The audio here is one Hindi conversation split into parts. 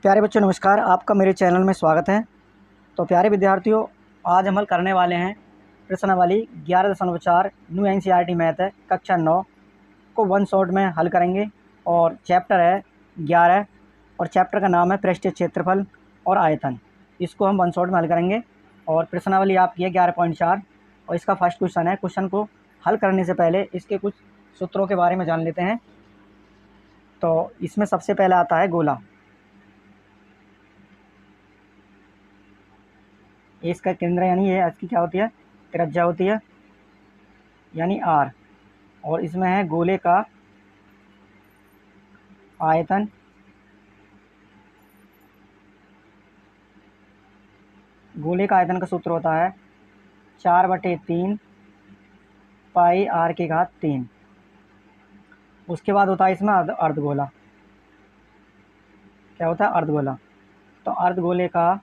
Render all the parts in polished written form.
प्यारे बच्चों नमस्कार, आपका मेरे चैनल में स्वागत है। तो प्यारे विद्यार्थियों, आज हम हल करने वाले हैं प्रश्नावली 11.4 न्यू एनसीईआरटी मैथ है कक्षा 9 को वन शॉट में हल करेंगे। और चैप्टर है 11 और चैप्टर का नाम है पृष्ठीय क्षेत्रफल और आयतन। इसको हम वन शॉट में हल करेंगे। और प्रश्नावली आपकी है 11.4 और इसका फर्स्ट क्वेश्चन है। क्वेश्चन को हल करने से पहले इसके कुछ सूत्रों के बारे में जान लेते हैं। तो इसमें सबसे पहले आता है गोला। इसका केंद्र यानी ये इसकी क्या होती है, त्रिज्या होती है यानी आर। और इसमें है गोले का आयतन। गोले का आयतन का सूत्र होता है 4/3 पाई आर की घात 3। उसके बाद होता है इसमें अर्धगोला। क्या होता है, अर्धगोला। तो अर्धगोले का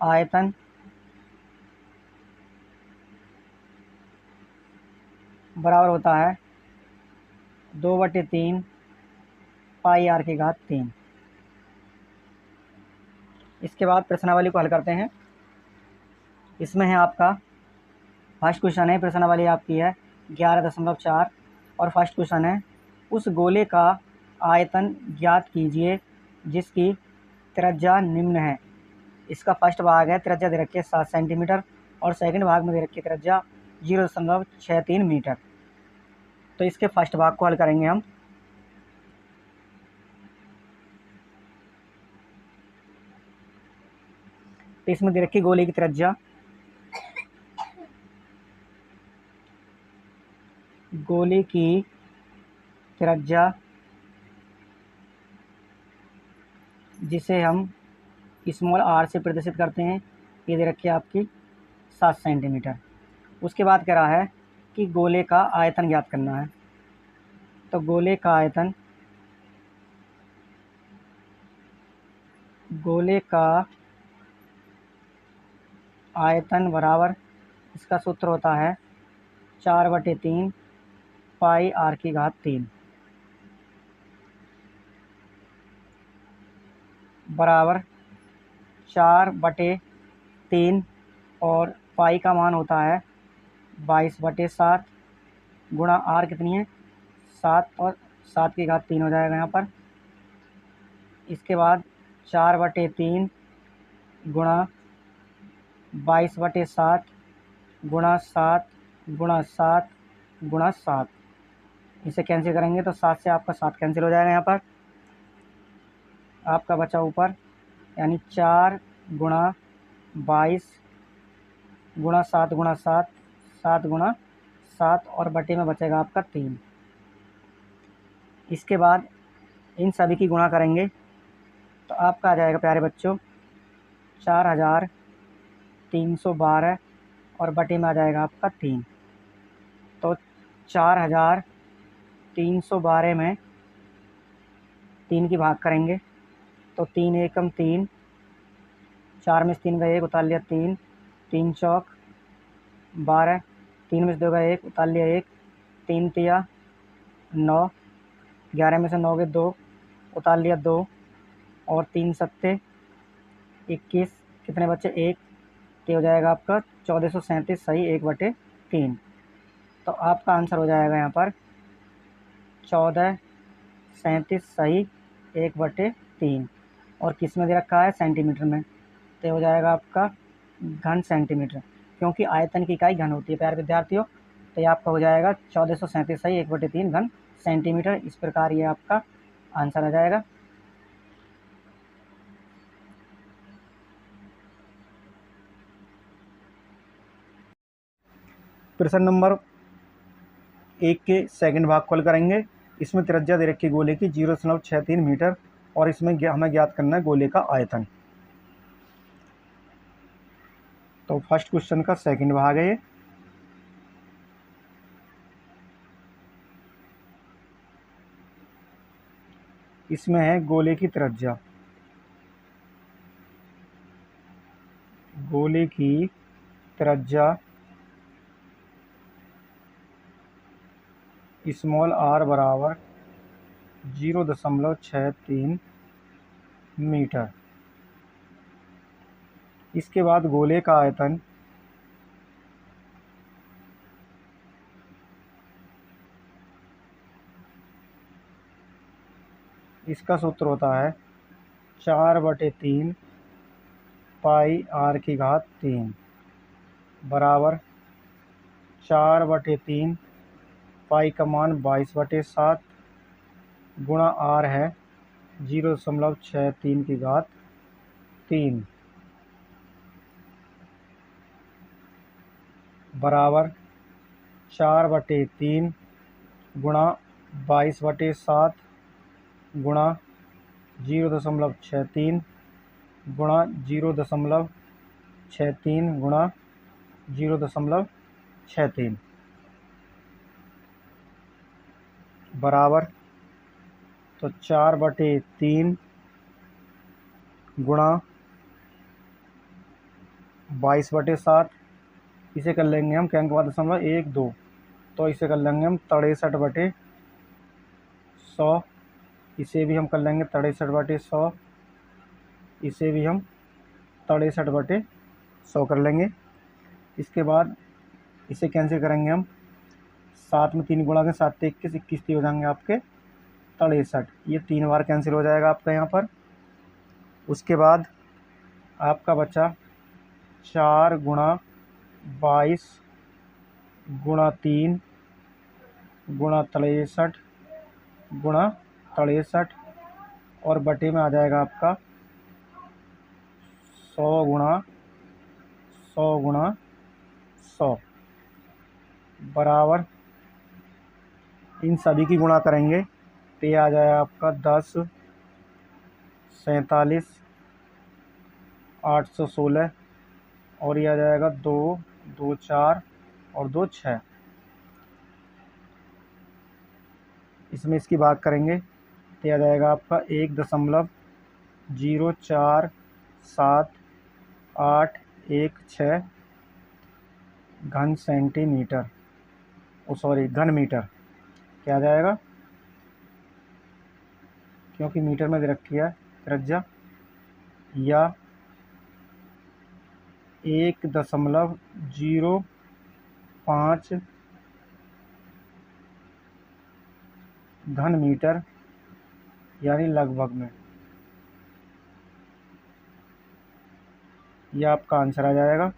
आयतन बराबर होता है 2/3 पाई आर की घात 3। इसके बाद प्रश्नावली को हल करते हैं। इसमें है आपका फर्स्ट क्वेश्चन है, प्रश्नावली आपकी है 11.4 और फर्स्ट क्वेश्चन है उस गोले का आयतन ज्ञात कीजिए जिसकी त्रिज्या निम्न है। इसका फर्स्ट भाग है, त्रिज्या दे रखी है 7 सेंटीमीटर और सेकंड भाग में दे रखी है त्रिज्या 0.63 मीटर। तो इसके फर्स्ट भाग को हल करेंगे हम। तो इसमें दे रखी गोले की त्रिज्या, गोले की त्रिज्या जिसे हम स्मॉल आर से प्रदर्शित करते हैं, ये दे रखी है आपकी 7 सेंटीमीटर। उसके बाद कह रहा है कि गोले का आयतन ज्ञात करना है। तो गोले का आयतन, गोले का आयतन बराबर, इसका सूत्र होता है 4/3 पाई आर की घात 3 बराबर 4/3 और पाई का मान होता है 22/7 गुणा आर कितनी है 7 और 7 की घात 3 हो जाएगा यहाँ पर। इसके बाद 4/3 गुणा 22/7 गुणा 7 गुणा 7 गुणा 7। इसे कैंसिल करेंगे तो 7 से आपका 7 कैंसिल हो जाएगा। यहाँ पर आपका बचा ऊपर यानी 4 गुणा 22 गुणा 7 गुणा 7 7 गुणा 7 और बटे में बचेगा आपका 3। इसके बाद इन सभी की गुणा करेंगे तो आपका आ जाएगा प्यारे बच्चों 4312 और बटे में आ जाएगा आपका 3। तो 4312 में 3 की भाग करेंगे तो 3 एकम 3, 4 में से 3 गए 1 उतार लिया 3, 3 चौक 12, 3 में से 2 गए 1 उतार लिया 1, 3 तिया 9, 11 में से 9 गए 2 उतार लिया 2 और 3 सत्ते 21, कितने बच्चे 1। तो हो जाएगा आपका 1437 सही 1/3। तो आपका आंसर हो जाएगा यहाँ पर 1437 सही 1/3। और किस में दे रखा है, सेंटीमीटर में। तो हो जाएगा आपका घन सेंटीमीटर, क्योंकि आयतन की इकाई घन होती है प्यारे विद्यार्थियों। तो ये आपका हो जाएगा 1437 सही 1/3 घन सेंटीमीटर। इस प्रकार ये आपका आंसर आ जाएगा। प्रश्न नंबर 1 के सेकंड भाग को हल करेंगे। इसमें त्रिज्या दे रखी गोले की 0.63 मीटर और इसमें हमें ज्ञात करना है गोले का आयतन। तो फर्स्ट क्वेश्चन का सेकंड भाग है ये। इसमें है गोले की त्रिज्या, गोले की त्रिज्या स्मॉल आर बराबर 0.63 मीटर। इसके बाद गोले का आयतन इसका सूत्र होता है 4/3 पाई आर की घात 3 बराबर 4/3 पाई का मान 22/7 गुणा आर है 0.63 की घात 3 बराबर 4/3 गुणा 22/7 गुणा 0.63 गुणा 0.63 गुणा 0.63 बराबर, तो 4/3 गुणा 22/7, इसे कर लेंगे हम क्या के बाद 0.12, तो इसे कर लेंगे हम 63/100, इसे भी हम कर लेंगे 63/100, इसे भी हम 63/100 कर लेंगे। इसके बाद इसे कैंसिल करेंगे हम, 7 में 3 गुणा के 7 21 21 हो जाएंगे आपके 63, ये 3 बार कैंसिल हो जाएगा आपका यहाँ पर। उसके बाद आपका बचा 4 गुणा 22 गुणा 3 गुणा 63 गुणा 63 और बटे में आ जाएगा आपका 100 गुणा 100 गुणा 100 बराबर, इन सभी की गुणा करेंगे तो ये आ जाएगा आपका 10 47 816 और ये आ जाएगा 2 2 4 और 2 6। इसमें इसकी भाग करेंगे तो आ जाएगा आपका 1.04786 घन सेंटीमीटर, घन मीटर क्या आ जाएगा, क्योंकि मीटर में दे रखी है त्रिज्या, या 1.05 घन मीटर, यानी लगभग में, यह आपका आंसर आ जाएगा।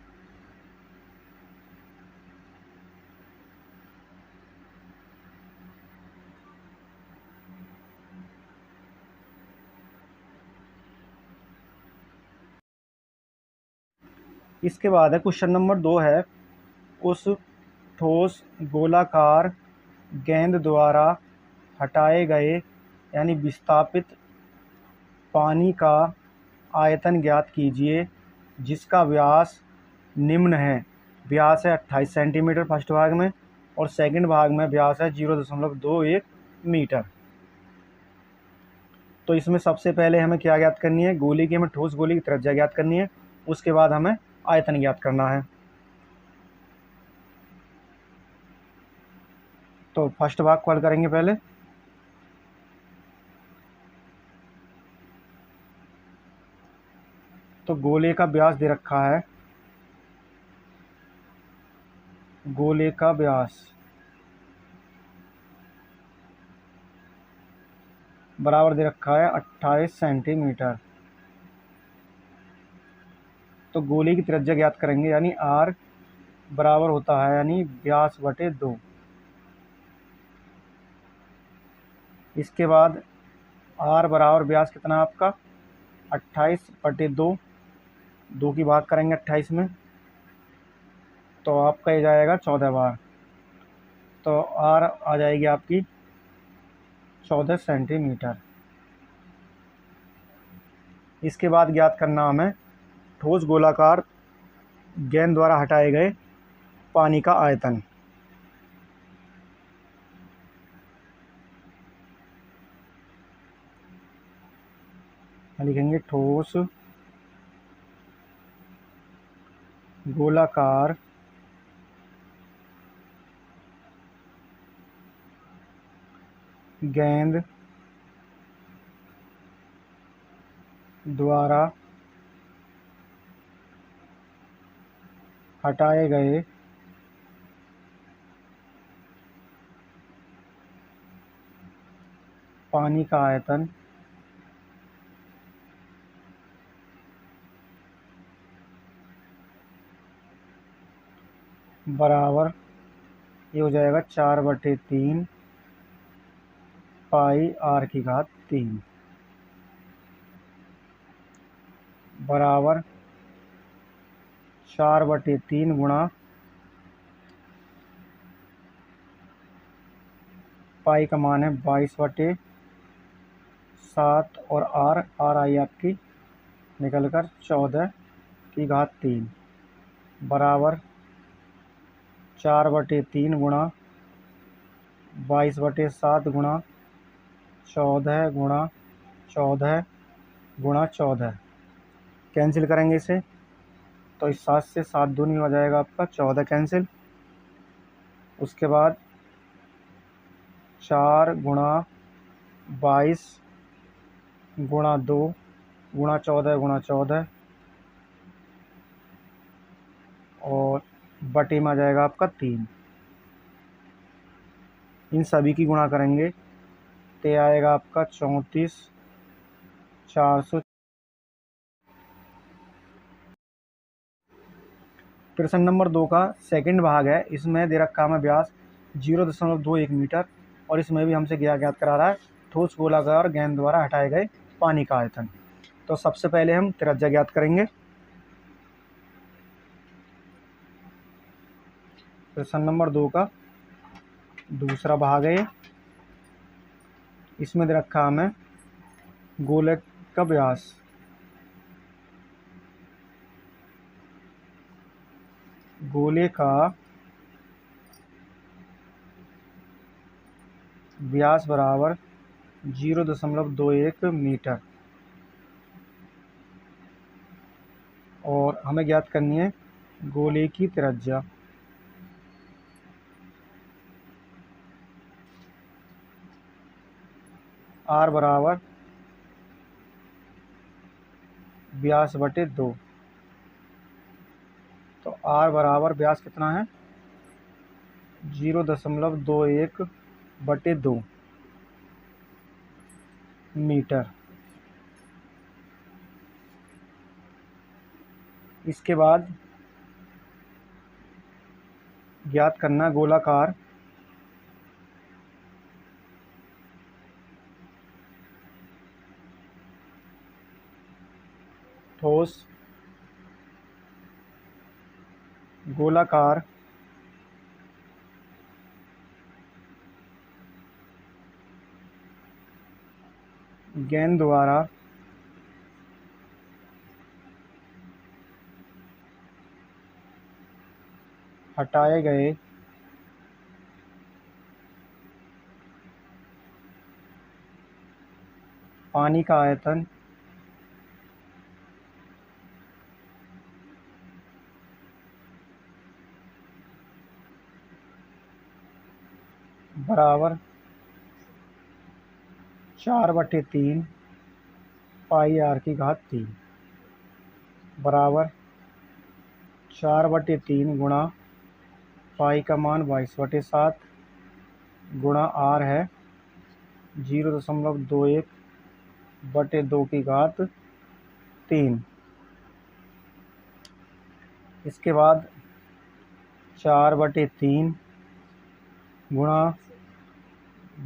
इसके बाद है क्वेश्चन नंबर 2 है, उस ठोस गोलाकार गेंद द्वारा हटाए गए यानी विस्थापित पानी का आयतन ज्ञात कीजिए जिसका व्यास निम्न है। व्यास है 28 सेंटीमीटर फर्स्ट भाग में और सेकंड भाग में व्यास है 0.21 मीटर। तो इसमें सबसे पहले हमें क्या ज्ञात करनी है, गोली की, हमें ठोस गोली की त्रिज्या ज्ञात करनी है, उसके बाद हमें आयतन ज्ञात करना है। तो फर्स्ट भाग को हल करेंगे पहले। तो गोले का व्यास दे रखा है, गोले का व्यास बराबर दे रखा है 28 सेंटीमीटर। तो गोले की त्रिज्या ज्ञात करेंगे, यानी आर बराबर होता है यानी व्यास बटे 2। इसके बाद आर बराबर व्यास कितना आपका 28/2, 2 की भाग करेंगे 28 में तो आपका ये जाएगा 14 बार, तो आर आ जाएगी आपकी 14 सेंटीमीटर। इसके बाद ज्ञात करना हमें ठोस गोलाकार गेंद द्वारा हटाए गए पानी का आयतन। लिखेंगे ठोस गोलाकार गेंद द्वारा हटाए गए पानी का आयतन बराबर, ये हो जाएगा 4/3 पाई r की घात 3 बराबर 4/3 गुणा पाई का मान है 22/7 और r आई आपकी निकल कर 14 की घात 3 बराबर 4/3 गुणा 22/7 गुणा 14 गुणा 14 गुणा 14। कैंसिल करेंगे इसे तो इस 7 से 7 दूनी हो जाएगा आपका 14 कैंसिल। उसके बाद 4 गुणा 22 गुणा 2 गुणा 14 गुणा 14 और बटे में आ जाएगा आपका 3। इन सभी की गुणा करेंगे तो आएगा आपका 34,400। प्रश्न नंबर 2 का सेकंड भाग है। इसमें दे रखा है व्यास 0.21 मीटर और इसमें भी हमसे ज्ञात करा रहा है ठोस गोलाकार गेंद द्वारा हटाए गए पानी का आयतन। तो सबसे पहले हम त्रिज्या ज्ञात करेंगे। प्रश्न नंबर 2 का दूसरा भाग है। इसमें दे रखा हमें गोलक का व्यास गोले का व्यास बराबर 0.21 मीटर और हमें ज्ञात करनी है गोले की त्रिज्या। r बराबर व्यास बटे 2। तो r बराबर व्यास कितना है 0.21 बटे 2 मीटर। इसके बाद ज्ञात करना गोलाकार ठोस गोलाकार गेंद द्वारा हटाए गए पानी का आयतन बराबर 4/3 पाई r की घात 3 बराबर 4/3 गुणा पाई का मान 22/7 गुणा r है 0.21 बटे 2 की घात 3। इसके बाद 4/3 गुणा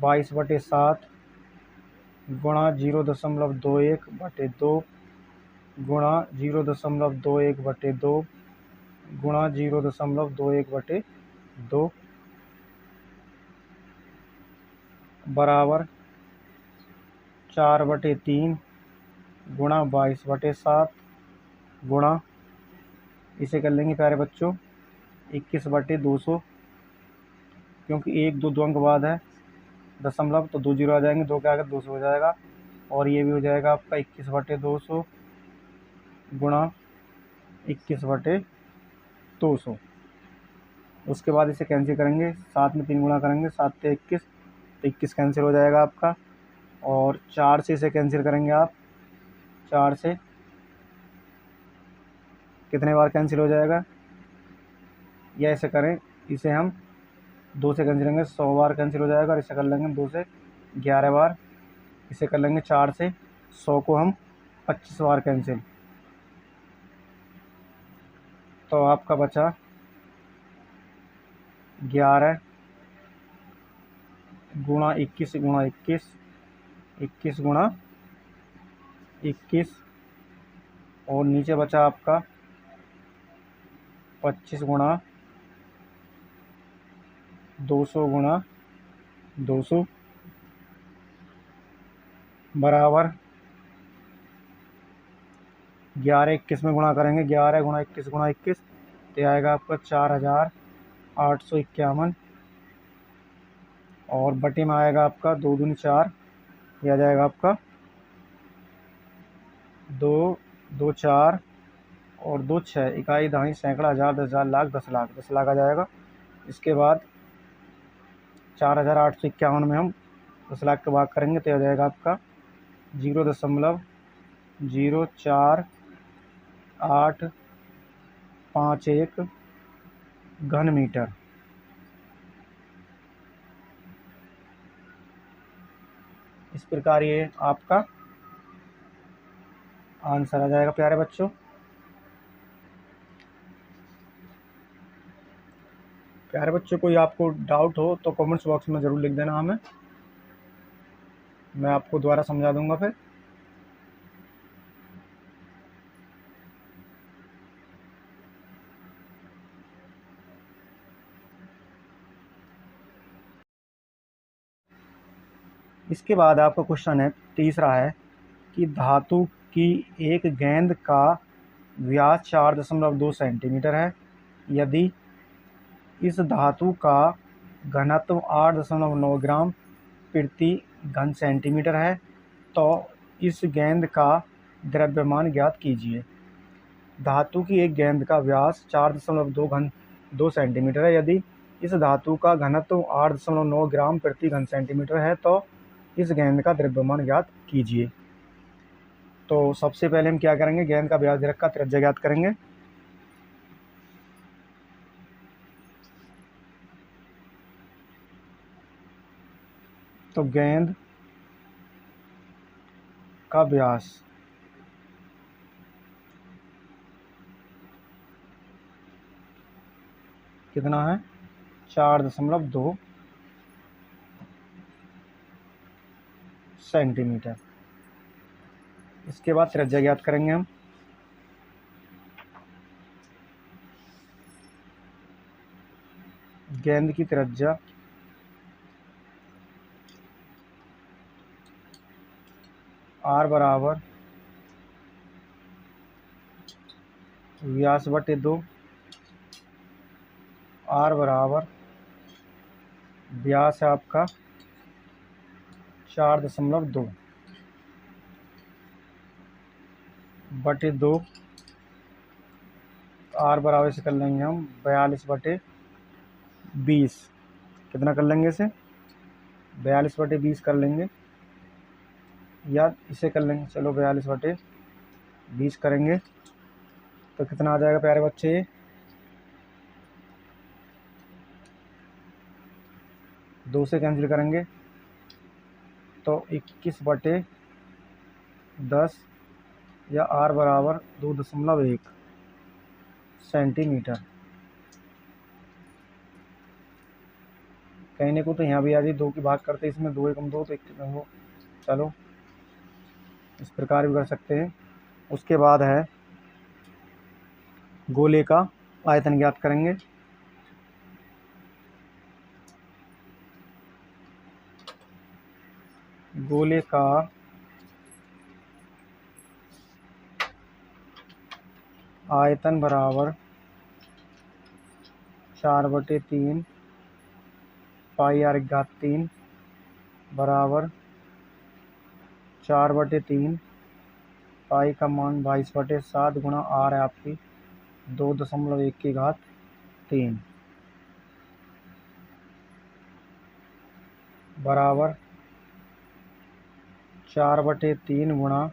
22/7 गुणा 0.21 बटे 2 गुणा 0.21 बटे 2 गुणा 0.21 बटे 2 बराबर 4/3 गुणा 22/7 गुणा इसे कर लेंगे प्यारे बच्चों 21/200 क्योंकि 1 2 अंक बाद है दशमलव तो 2 जीरो आ जाएंगे, 2 के आगे 200 हो जाएगा और ये भी हो जाएगा आपका 21/200 गुणा 21/200। उसके बाद इसे कैंसिल करेंगे, 7 में 3 गुणा करेंगे 7 से 21 तो 21 कैंसिल हो जाएगा आपका। और 4 से इसे कैंसिल करेंगे आप, 4 से कितने बार कैंसिल हो जाएगा, या ऐसे करें, इसे हम 2 से कैंसिल करेंगे 100 बार कैंसिल हो जाएगा, और इसे कर लेंगे 2 से 11 बार, इसे कर लेंगे 4 से 100 को हम 25 बार कैंसिल। तो आपका बचा 11 गुणा 21 गुणा 21, 21 गुणा 21, और नीचे बचा आपका 25 गुणा 200 गुणा 200 बराबर 11 21 में गुणा करेंगे, 11 गुणा 21 गुणा 21, तो आएगा आपका 4851, और बटे में आएगा आपका 2 दूनी 4, यह आ जाएगा आपका 2 2 4 और 2 6, इकाई दहाई सैकड़ा हज़ार 10,000 लाख 10 लाख 10 लाख आ जाएगा। इसके बाद 4851 में हम 10 लाख का भाग करेंगे, तो आ जाएगा आपका 0.04851 घन मीटर। इस प्रकार ये आपका आंसर आ जाएगा प्यारे बच्चों। प्यारे बच्चों, कोई आपको डाउट हो तो कमेंट्स बॉक्स में ज़रूर लिख देना हमें, मैं आपको दोबारा समझा दूंगा फिर। इसके बाद आपका क्वेश्चन है तीसरा है कि धातु की एक गेंद का व्यास 4.2 सेंटीमीटर है। यदि इस धातु का घनत्व 8.9 ग्राम प्रति घन सेंटीमीटर है, तो इस गेंद का द्रव्यमान ज्ञात कीजिए। धातु की एक गेंद का व्यास 4.2 सेंटीमीटर है। यदि इस धातु का घनत्व 8.9 ग्राम प्रति घन सेंटीमीटर है, तो इस गेंद का द्रव्यमान ज्ञात कीजिए। तो सबसे पहले हम क्या करेंगे, गेंद का व्यास का त्रिज्या ज्ञात करेंगे। तो गेंद का व्यास कितना है, 4.2 सेंटीमीटर। इसके बाद त्रिज्या ज्ञात करेंगे हम। गेंद की त्रिज्या r बराबर व्यास बटे 2, r बराबर व्यास है आपका 4.2 बटे 2, r बराबर से कर लेंगे हम 42/20। कितना कर लेंगे इसे, 42/20 कर लेंगे, या इसे कर लेंगे, चलो 42/20 करेंगे तो कितना आ जाएगा प्यारे बच्चे, 2 से कैंसिल करेंगे तो 21/10, या r बराबर 2.1 सेंटीमीटर। कहने को तो यहाँ भी यदि 2 की भाग करते इसमें 2 एकम 2 तो 1 हो, चलो इस प्रकार भी कर सकते हैं। उसके बाद है गोले का आयतन ज्ञात करेंगे। गोले का आयतन बराबर 4/3 πr/3 बराबर 4/3 पाई का मान 22/7 गुणा r है आपकी 2.1 की घात 3। बराबर 4/3 गुणा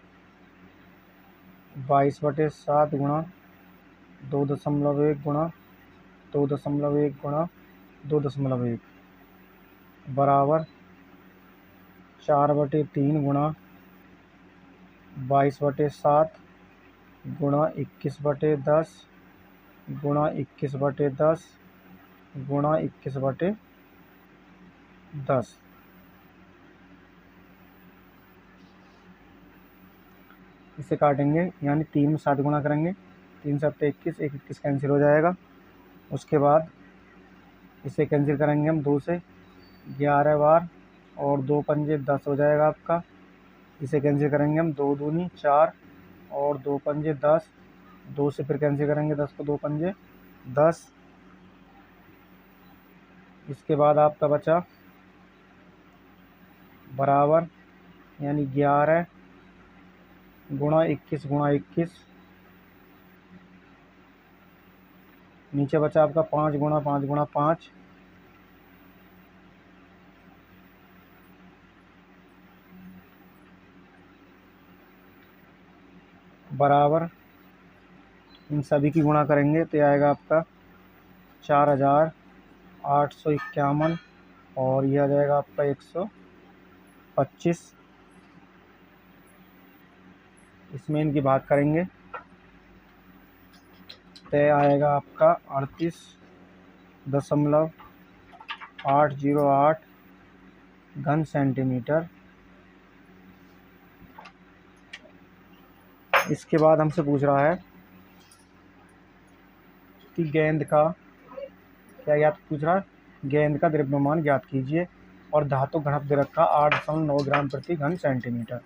22/7 गुणा 2.1 गुणा 2.1 गुणा 2.1 बराबर 4/3 गुणा 22/7 गुणा 21/10 गुणा 21/10 गुणा 21/10। इसे काटेंगे, यानी 3 में 7 गुणा करेंगे, 3 7 21, 21 कैंसिल हो जाएगा। उसके बाद इसे कैंसिल करेंगे हम 2 से, 11 बार और 2 पंजे 10 हो जाएगा आपका। इसे कैंसिल करेंगे हम 2 दूनी 4 और 2 पंजे 10, 2 से फिर कैंसिल करेंगे 10 को 2 पंजे 10। इसके बाद आपका बचा बराबर, यानी 11 गुणा 21 गुणा 21, नीचे बचा आपका 5 गुणा 5 गुणा 5, बराबर इन सभी की गुणा करेंगे तो आएगा आपका 4851 और यह आ जाएगा आपका 125। इसमें इनकी भाग करेंगे तो आएगा आपका 38.808 घन सेंटीमीटर। इसके बाद हमसे पूछ रहा है कि गेंद का क्या ज्ञात पूछ रहा है, गेंद का द्रव्यमान ज्ञात कीजिए और धातु घनत्व दे रखा 8.9 ग्राम प्रति घन सेंटीमीटर।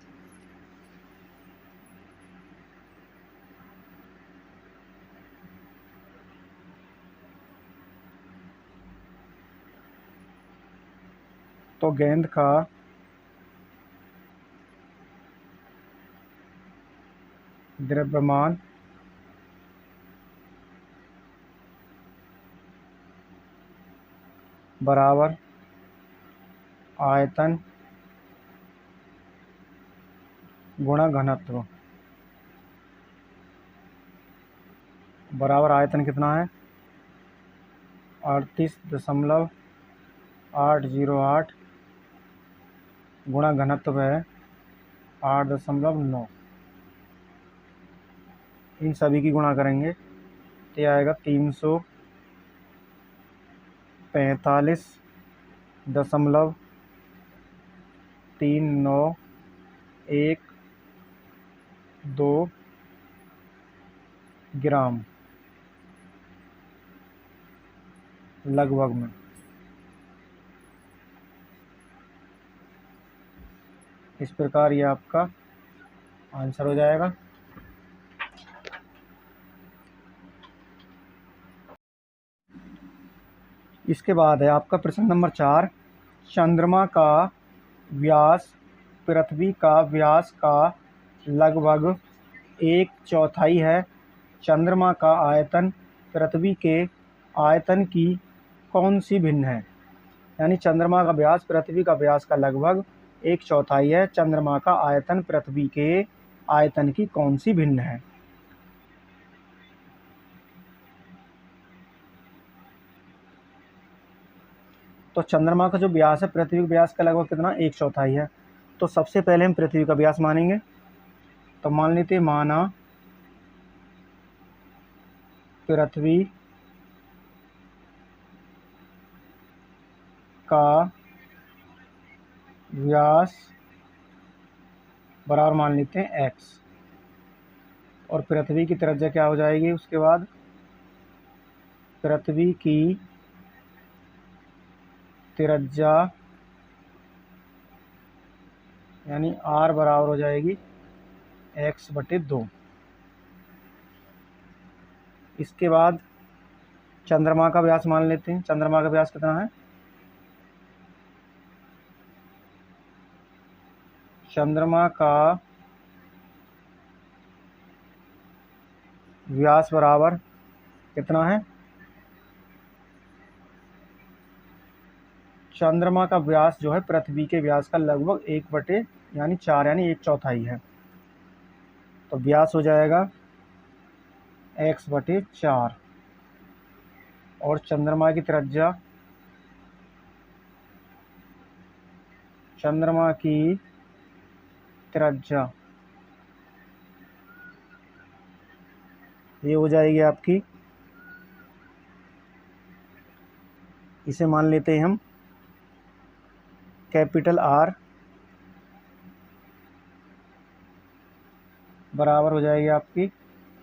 तो गेंद का द्रव्यमान बराबर आयतन गुणा घनत्व, बराबर आयतन कितना है 38.808 गुणा घनत्व है 8.9। इन सभी की गुणा करेंगे तो आएगा 345.3912 ग्राम लगभग में। इस प्रकार ये आपका आंसर हो जाएगा। इसके बाद है आपका प्रश्न नंबर 4, चंद्रमा का व्यास पृथ्वी का व्यास का लगभग 1/4 है। चंद्रमा का आयतन पृथ्वी के आयतन की कौन सी भिन्न है। यानी चंद्रमा का व्यास पृथ्वी का व्यास का लगभग 1/4 है। चंद्रमा का आयतन पृथ्वी के आयतन की कौन सी भिन्न है। तो चंद्रमा का जो व्यास है पृथ्वी के व्यास का लगभग कितना 1/4 है। तो सबसे पहले हम पृथ्वी का व्यास मानेंगे, तो मान लेते माना पृथ्वी का व्यास बराबर मान लेते हैं x, और पृथ्वी की त्रिज्या क्या हो जाएगी उसके बाद, पृथ्वी की त्रिज्या यानी r बराबर हो जाएगी x/2। इसके बाद चंद्रमा का व्यास मान लेते हैं। चंद्रमा का व्यास कितना है, चंद्रमा का व्यास बराबर कितना है चंद्रमा का व्यास जो है पृथ्वी के व्यास का लगभग 1/4 यानी 1/4 है। तो व्यास हो जाएगा x/4 और चंद्रमा की त्रिज्या ये हो जाएगी आपकी, इसे मान लेते हैं हम कैपिटल R बराबर हो जाएगी आपकी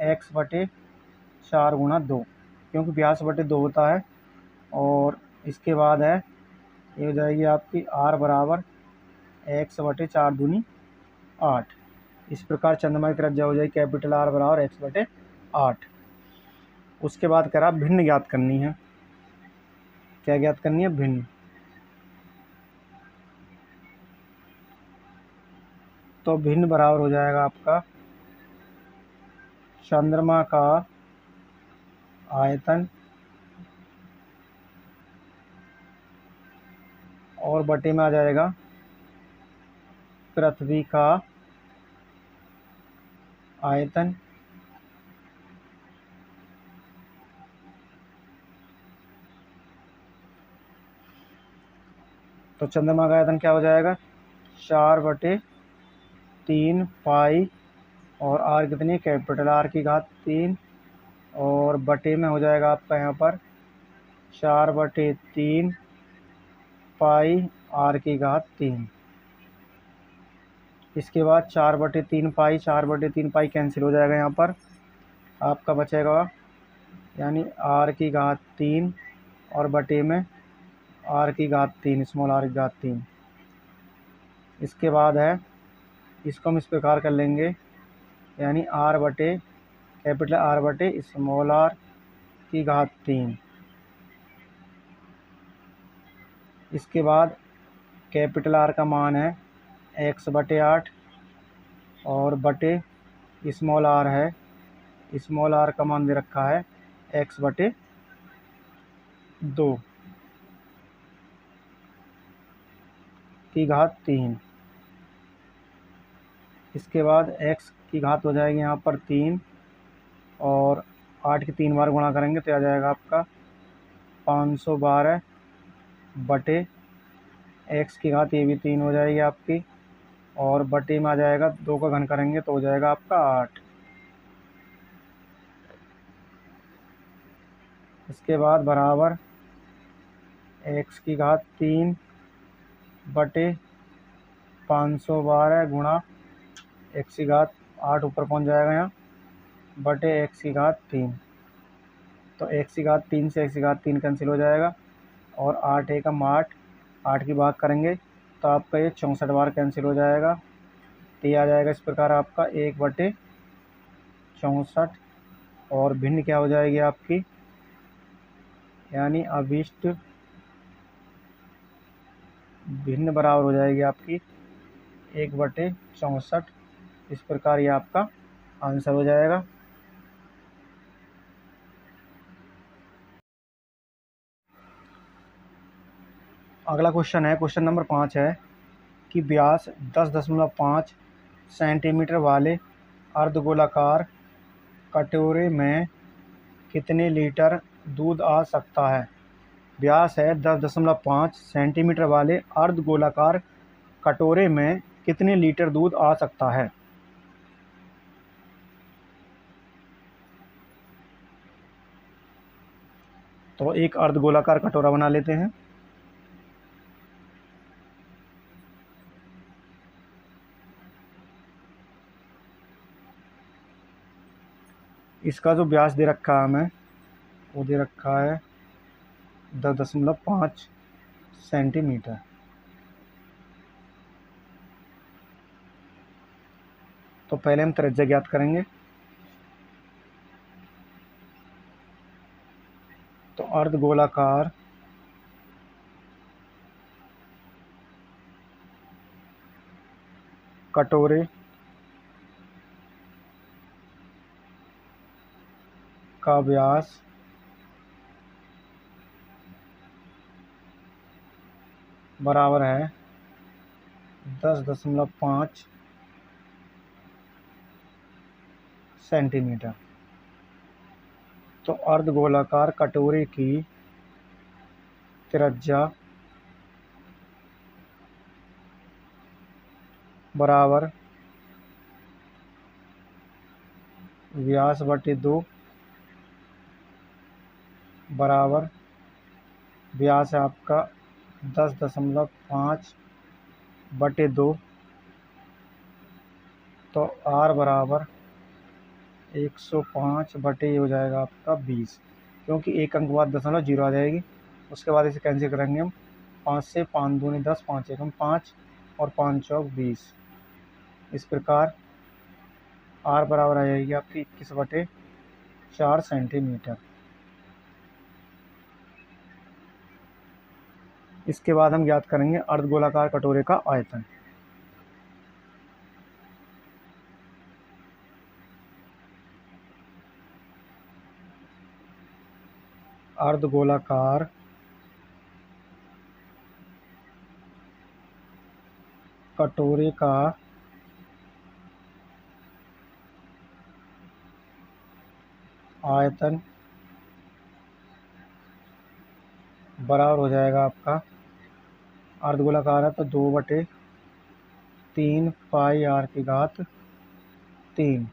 x/4 गुणा 2, क्योंकि व्यास/2 होता है। और इसके बाद है ये हो जाएगी आपकी R बराबर x/4 दूनी 8। इस प्रकार चंद्रमा की त्रिज्या हो जाएगी कैपिटल R बराबर x/8। उसके बाद करा भिन्न ज्ञात करनी है। क्या ज्ञात करनी है? भिन्न। तो भिन्न बराबर हो जाएगा आपका चंद्रमा का आयतन और बटे में आ जाएगा पृथ्वी का आयतन तो चंद्रमा का आयतन क्या हो जाएगा? 4/3 पाई और R कितनी? कैपिटल R की घात 3 और बटे में हो जाएगा आपका यहाँ पर 4/3 पाई R की घात 3। इसके बाद 4/3 पाई कैंसिल हो जाएगा। यहाँ पर आपका बचेगा यानी R की घात 3 और बटे में R की घात 3, स्मॉल r की घात 3। इसके बाद है इसको हम इस प्रकार कर लेंगे यानी कैपिटल R बटे स्मॉल r की घात 3। इसके बाद कैपिटल R का मान है x/8 और बटे स्मॉल r है, स्मॉल r का मान दे रखा है x/2 की घात 3। इसके बाद x की घात हो जाएगी यहाँ पर 3 और 8 की 3 बार गुणा करेंगे तो आ जाएगा आपका 512 बटे x की घात ये भी 3 हो जाएगी आपकी और बटे में आ जाएगा 2 का घन करेंगे तो हो जाएगा आपका 8। इसके बाद बराबर x की घात 3 बटे 512 गुणा x की घात 8 ऊपर पहुंच जाएगा यहाँ बटे x की घात 3। तो x की घात 3 से x की घात 3 कैंसिल हो जाएगा और 8 एकम 8 की भाग करेंगे तो आपका ये 64 बार कैंसिल हो जाएगा। तो ये आ जाएगा इस प्रकार आपका 1/64 और भिन्न क्या हो जाएगी आपकी यानी अभिष्ट भिन्न बराबर हो जाएगी आपकी 1/64। इस प्रकार ये आपका आंसर हो जाएगा। अगला क्वेश्चन है, क्वेश्चन नंबर 5 है कि व्यास 10.5 सेंटीमीटर वाले अर्धगोलाकार कटोरे में कितने लीटर दूध आ सकता है? व्यास है 10.5 सेंटीमीटर वाले अर्धगोलाकार कटोरे में कितने लीटर दूध आ सकता है? तो एक अर्धगोलाकार कटोरा बना लेते हैं। इसका जो व्यास दे रखा है हमें वो दे रखा है 10.5 सेंटीमीटर। तो पहले हम त्रिज्या ज्ञात करेंगे। तो अर्धगोलाकार कटोरे का व्यास बराबर है 10.5 सेंटीमीटर। तो अर्धगोलाकार कटोरे की त्रिज्या बराबर व्यास बटे 2 बराबर व्यास है आपका 10.5 बटे 2। तो R बराबर 105 बटे हो जाएगा आपका 20, क्योंकि एक अंक बाद दशमलव जीरो आ जाएगी। उसके बाद इसे कैंसिल करेंगे हम, 5 से 5 दूनी 10, 5 एकम 5 और 5 चौक 20। इस प्रकार R बराबर आ जाएगी आपकी 21 बटे 4 सेंटीमीटर। इसके बाद हम ज्ञात करेंगे अर्धगोलाकार कटोरे का आयतन। अर्धगोलाकार कटोरे का आयतन बराबर हो जाएगा आपका, अर्धगोलाकार है तो 2/3 पाई R की घात 3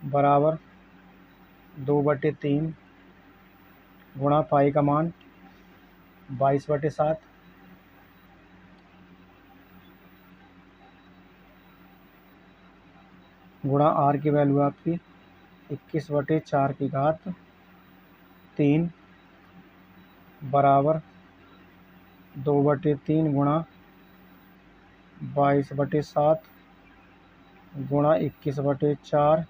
बराबर 2/3 गुणा पाई का मान 22/7 गुणा R की वैल्यू आपकी 21/4 की घात 3 बराबर 2/3 गुणा 22/7 गुणा 21/4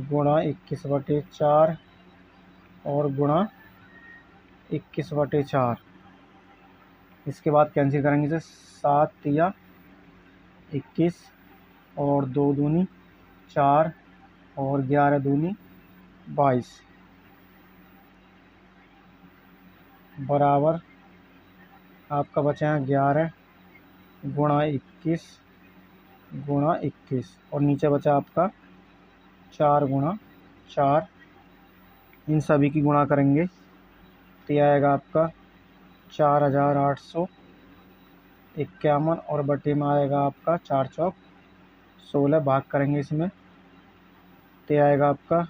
गुणा 21/4 और गुणा 21/4। इसके बाद कैंसिल करेंगे इसे, 7 या 21 और 2 दूनी 4 और 11 दूनी 22 बराबर आपका बचा है 11 गुणा 21 गुणा 21 और नीचे बचा आपका 4 गुणा 4। इन सभी की गुणा करेंगे तो यह आएगा आपका 4851 और बटे में आएगा आपका 4 चौक 16। भाग करेंगे इसमें तो यह आएगा आपका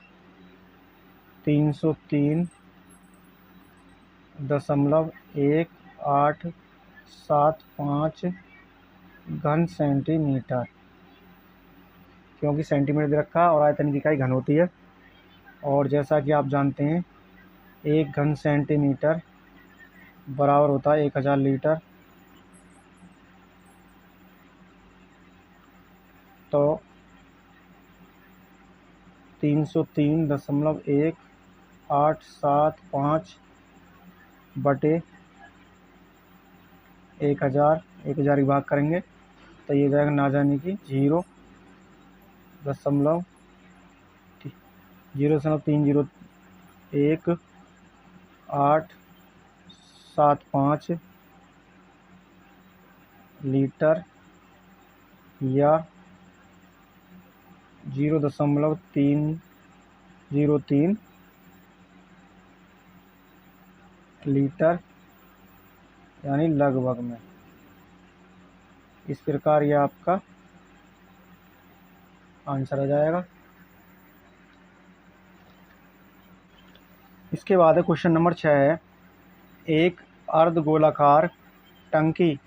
303.1875 घन सेंटीमीटर, क्योंकि सेंटीमीटर दे रखा है और आयतन की इकाई घन होती है। और जैसा कि आप जानते हैं 1 घन सेंटीमीटर बराबर होता है 1000 लीटर। तो 303.1875 बटे 1000 की भाग करेंगे तो ये जाएगा ना जाने की 0.301 लीटर या 0.303 लीटर यानी लगभग में। इस प्रकार यह आपका आंसर आ जाएगा। इसके बाद है क्वेश्चन नंबर 6 है, एक अर्धगोलाकार टंकी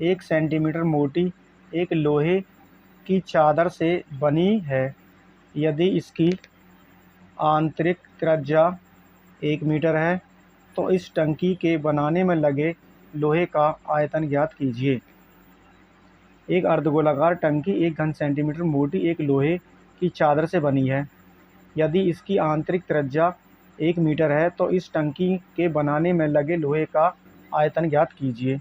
1 सेंटीमीटर मोटी एक लोहे की चादर से बनी है। यदि इसकी आंतरिक त्रिज्या 1 मीटर है तो इस टंकी के बनाने में लगे लोहे का आयतन ज्ञात कीजिए। एक अर्धगोलाकार टंकी 1 घन सेंटीमीटर मोटी एक लोहे की चादर से बनी है। यदि इसकी आंतरिक त्रिज्या 1 मीटर है तो इस टंकी के बनाने में लगे लोहे का आयतन ज्ञात कीजिए।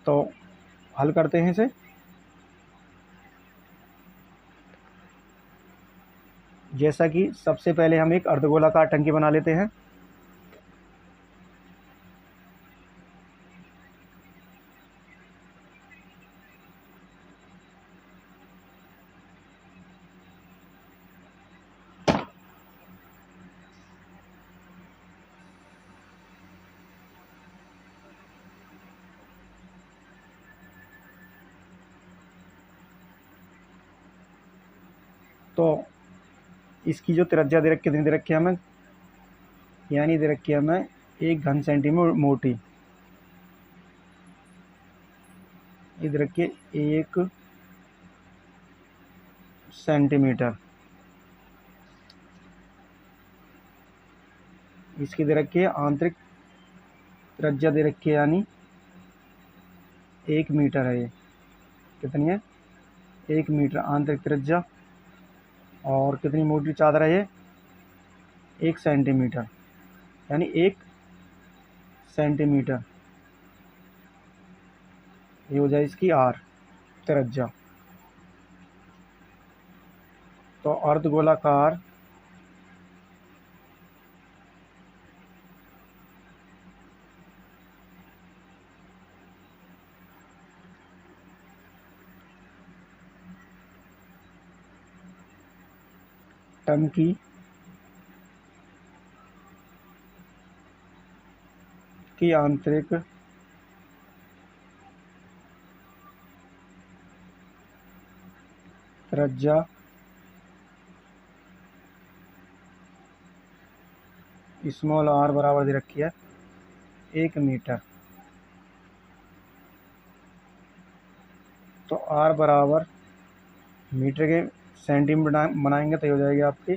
तो हल करते हैं इसे। जैसा कि सबसे पहले हम एक अर्धगोलाकार टंकी बना लेते हैं। तो इसकी जो त्रिज्या दे रखी, कितनी दे रखी है हमें, यानी दे रखी है हमें 1 घन सेंटीमीटर मोटी, ये दे रखी है 1 सेंटीमीटर। इसकी दे रखी है आंतरिक त्रिज्या दे रखी है, यानी 1 मीटर है। ये कितनी है, 1 मीटर आंतरिक त्रिज्या। और कितनी मोटी चादर है ये, 1 सेंटीमीटर, यानी 1 सेंटीमीटर। ये हो जाए इसकी आर त्रिज्या। तो अर्धगोलाकार टंकी की आंतरिक त्रिज्या स्मॉल आर बराबर दे रखी है 1 मीटर। तो आर बराबर मीटर के सेंटीमीटर बनाएंगे तो हो जाएगी आपकी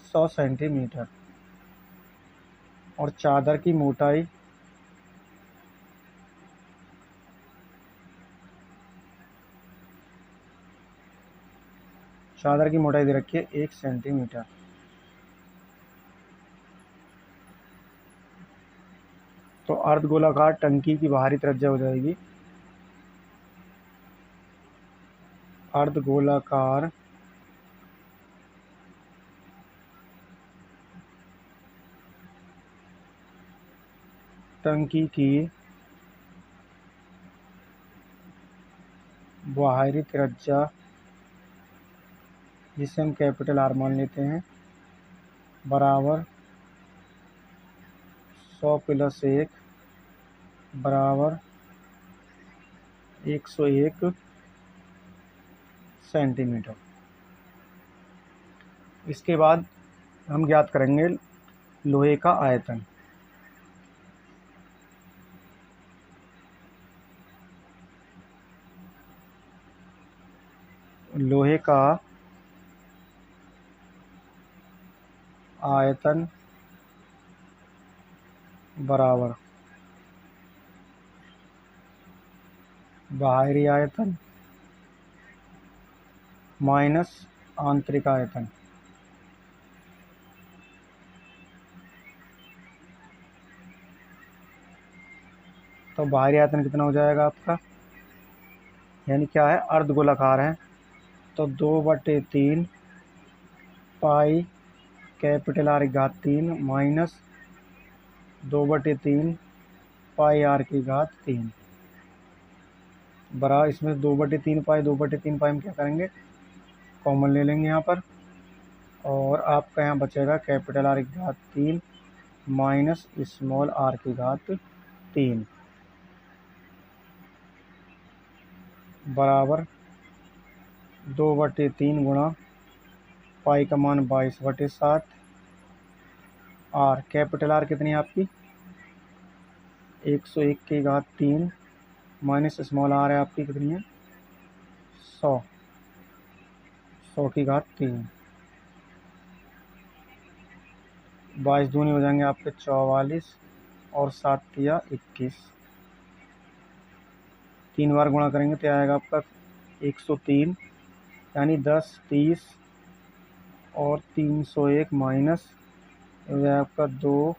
100 सेंटीमीटर। और चादर की मोटाई दे रखी है 1 सेंटीमीटर। तो अर्धगोलाकार टंकी की बाहरी त्रिज्या हो जाएगी, अर्धगोलाकार टंकी की बाहरी त्रिज्या, जिसे हम कैपिटल आर मान लेते हैं, बराबर 100 + 1 बराबर 101 सेंटीमीटर। इसके बाद हम ज्ञात करेंगे लोहे का आयतन। लोहे का आयतन बराबर बाहरी आयतन माइनस आंतरिक आयतन। तो बाहरी आयतन कितना हो जाएगा आपका, यानी क्या है, अर्धगोलाकार है, तो 2/3 पाई कैपिटल आर की घात 3 माइनस 2/3 पाई आर की घात 3 बराबर, इसमें 2/3 पाई हम क्या करेंगे, कॉमन ले लेंगे यहाँ पर। और आपका यहाँ बचेगा कैपिटल आर की घात 3 माइनस स्मॉल आर की घात 3 बराबर 2/3 गुणा पाई का मान 22/7 आर, कैपिटल आर कितनी है आपकी 101 की घात 3 माइनस स्मॉल आर है आपकी कितनी है 100 की घात 3। 22 दूनी हो जाएंगे आपके 44 और 7 तिया 21, 3 बार गुणा करेंगे तो आएगा आपका 103, यानी 10 30 और 301 माइनस हो जाएगा आपका 2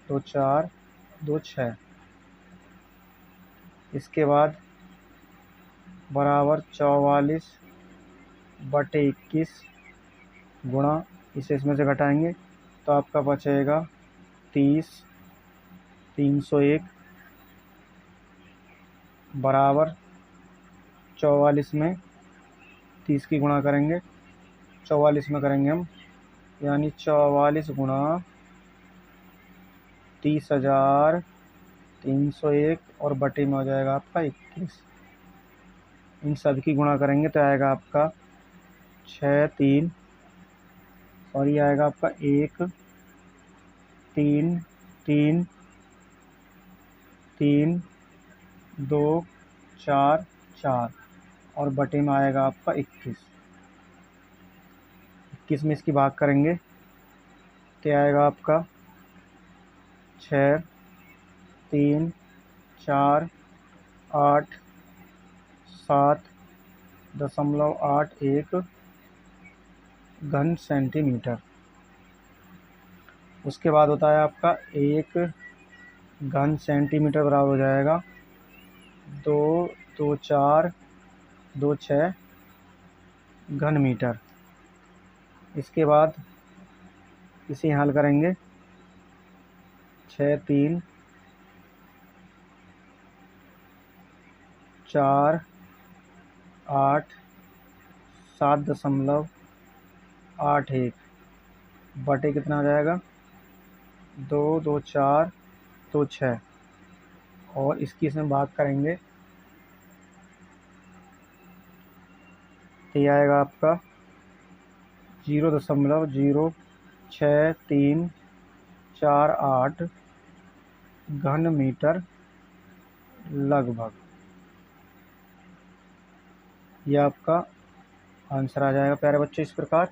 2 4 2 6। इसके बाद बराबर 44/21 गुणा, इसे इसमें से घटाएंगे तो आपका बचेगा 30 301 बराबर 44 में 30 की गुणा करेंगे, 44 में करेंगे हम, यानी 44 गुणा 30,301 और बटे में हो जाएगा आपका 21। इन सब की गुणा करेंगे तो आएगा आपका 6 3 और ये आएगा आपका 1 3 3 3 2 4 4 और बटे में आएगा आपका 21। 21 में इसकी भाग करेंगे तो आएगा आपका 6 3 4 8 7.81 घन सेंटीमीटर। उसके बाद होता है आपका 1 घन सेंटीमीटर बराबर हो जाएगा 2 2 4 2 6 घन मीटर। इसके बाद इसे हल करेंगे 6 3 4 8 7.81 बटे कितना आ जाएगा 2 2 4 2 6 और इसकी इसमें भाग करेंगे तो ये आएगा आपका 0.0638 घन मीटर लगभग। ये आपका आंसर आ जाएगा प्यारे बच्चों इस प्रकार।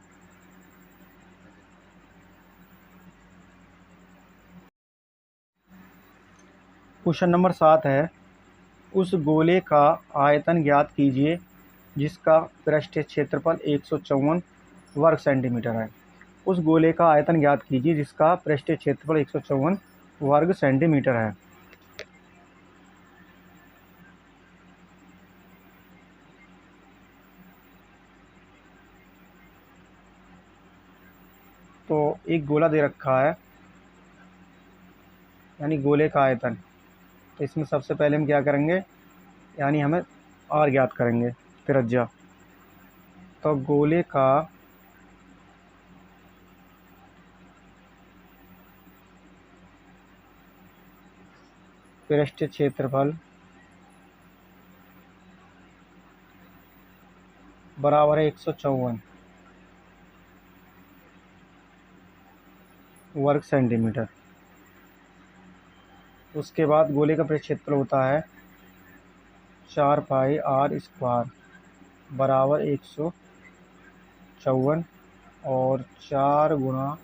क्वेश्चन नंबर 7 है, उस गोले का आयतन ज्ञात कीजिए जिसका पृष्ठीय क्षेत्रफल 154 वर्ग सेंटीमीटर है। उस गोले का आयतन ज्ञात कीजिए जिसका पृष्ठीय क्षेत्रफल 154 वर्ग सेंटीमीटर है। तो एक गोला दे रखा है यानी गोले का आयतन, तो इसमें सबसे पहले हम क्या करेंगे यानी हमें आर ज्ञात करेंगे त्रिज्या। तो गोले का पृष्ठीय क्षेत्रफल बराबर है 154 वर्ग सेंटीमीटर। उसके बाद गोले का पृष्ठ क्षेत्रफल होता है 4 पाई आर स्क्वायर बराबर 154 और 4 गुणा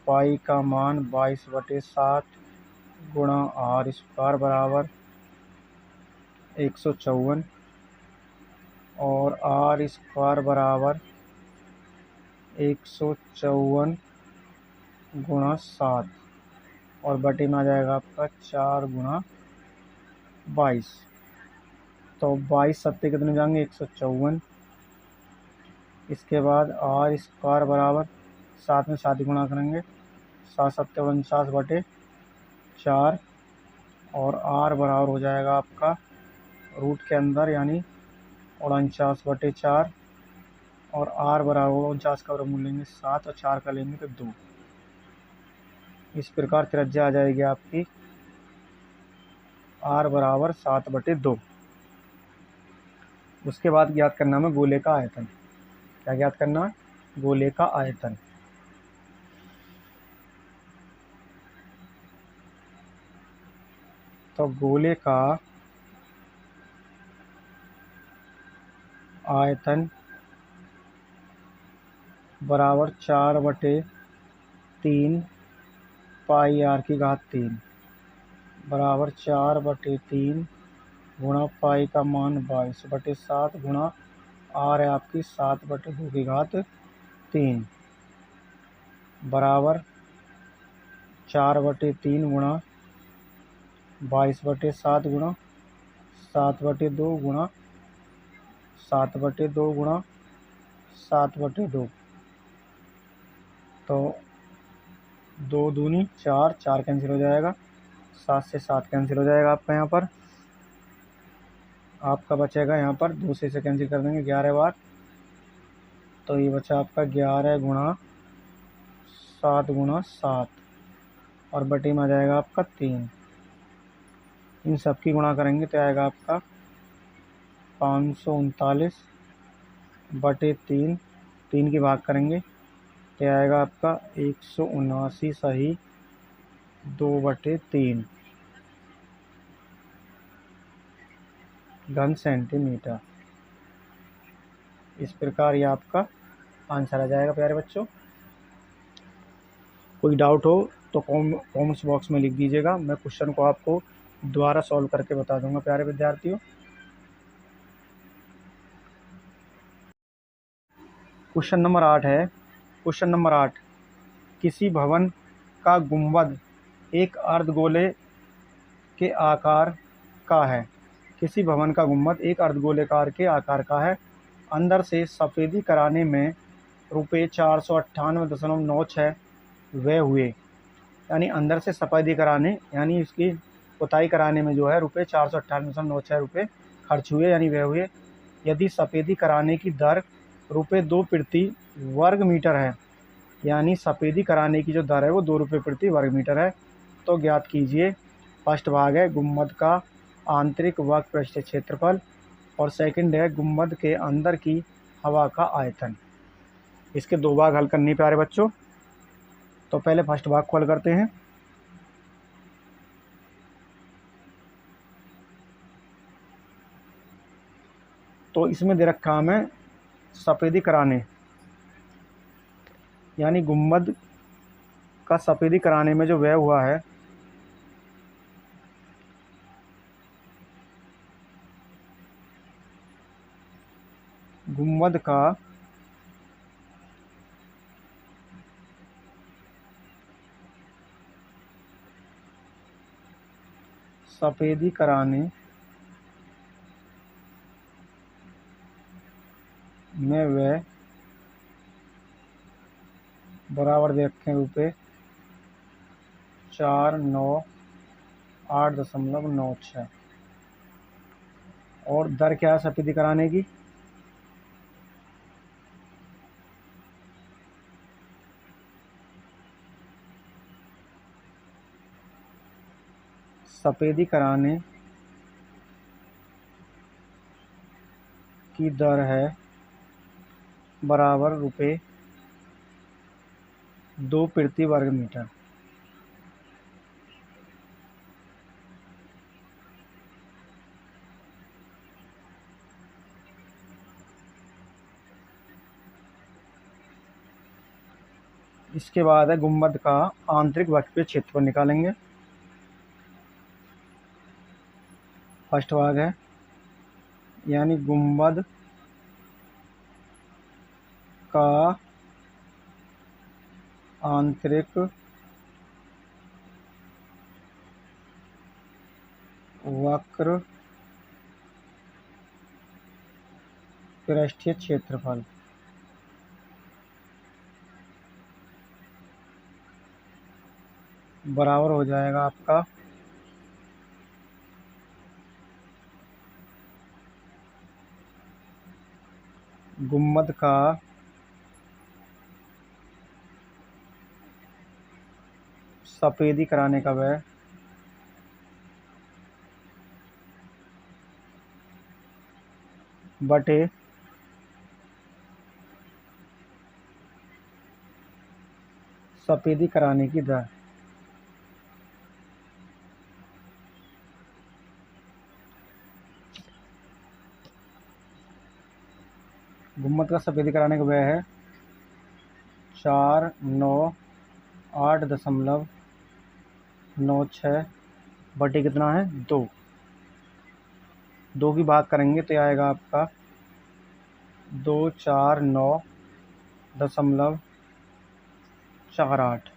पाई का मान 22/7 गुणा आर स्क्वायर बराबर 154 और आर स्क्वायर बराबर 154 गुणा 7 और बटे में आ जाएगा आपका 4 गुणा 22। तो 22 सत्ते कितने जाएंगे 154। इसके बाद आर स्क्वायर बराबर 7 में 7 गुणा करेंगे 7 सत्ते 49 बटे 4 और आर बराबर हो जाएगा आपका रूट के अंदर यानी 49/4 और आर बराबर 49 का वर्गमूल लेंगे 7 और 4 का लेंगे तो 2। इस प्रकार त्रिज्या आ जाएगी आपकी आर बराबर 7/2। उसके बाद ज्ञात करना हमें गोले का आयतन। क्या ज्ञात करना है? गोले का आयतन। तो गोले का आयतन बराबर 4/3 पाई आर की घात 3 बराबर 4/3 गुणा पाई का मान 22/7 गुणा आर है आपकी 7/2 की घात 3 बराबर 4/3 गुणा 22/7 गुणा 7/2 गुणा 7/2 गुणा 7/2। तो 2 दूनी 4, 4 कैंसिल हो जाएगा, 7 से 7 कैंसिल हो जाएगा आपका। यहाँ पर आपका बचेगा यहाँ पर 2 से इसे कैंसिल कर देंगे 11 बार, तो ये बचा आपका 11 गुणा 7 गुणा 7 और बटे में आ जाएगा आपका 3। इन सब की गुणा करेंगे तो आएगा आपका 539/3 3 की भाग करेंगे तो आएगा आपका 179 सही 2/3 घन सेंटीमीटर। इस प्रकार ये आपका आंसर आ जाएगा प्यारे बच्चों। कोई डाउट हो तो कॉमेंट्स बॉक्स में लिख दीजिएगा, मैं क्वेश्चन को आपको दोबारा सॉल्व करके बता दूंगा प्यारे विद्यार्थियों। क्वेश्चन नंबर 8 है। क्वेश्चन नंबर 8, किसी भवन का गुंबद एक अर्धगोले के आकार का है। किसी भवन का गुंबद एक अर्धगोलाकार के आकार का है। अंदर से सफ़ेदी कराने में रुपये 498.96 व्यय हुए। यानी अंदर से सफ़ेदी कराने यानी इसकी पुताई कराने में जो है रुपये 498.96 रुपये खर्च हुए यानी व्यय हुए। यदि सफ़ेदी कराने की दर रुपये 2 प्रति वर्ग मीटर है, यानी सफ़ेदी कराने की जो दर है वो 2 रुपये प्रति वर्ग मीटर है, तो ज्ञात कीजिए। फर्स्ट भाग है गुंबद का आंतरिक वक्र पृष्ठीय क्षेत्रफल और सेकंड है गुंबद के अंदर की हवा का आयतन। इसके 2 भाग हल करने प्यारे बच्चों। तो पहले फर्स्ट भाग को हल करते हैं। तो इसमें दे रखा हमें सफ़ेदी कराने यानी गुंबद का सफ़ेदी कराने में जो व्यय हुआ है गुंबद का सफ़ेदी कराने में व्यय बराबर दे रखे रुपये 498.96 और दर क्या है सफ़ेदी कराने की सफ़ेदी कराने की दर है बराबर रुपये 2 प्रति वर्ग मीटर। इसके बाद है गुंबद का आंतरिक वक्रीय क्षेत्रफल निकालेंगे। फर्स्ट भाग है यानी गुंबद का आंतरिक वक्र पृष्ठीय क्षेत्रफल बराबर हो जाएगा आपका गुंबद का सफ़ेदी कराने का व्यय बटे सफ़ेदी कराने की दर। गुंबद का सफ़ेदी कराने का व्यय है 498.96 बटे कितना है 2। 2 की भाग करेंगे तो आएगा आपका 249.48।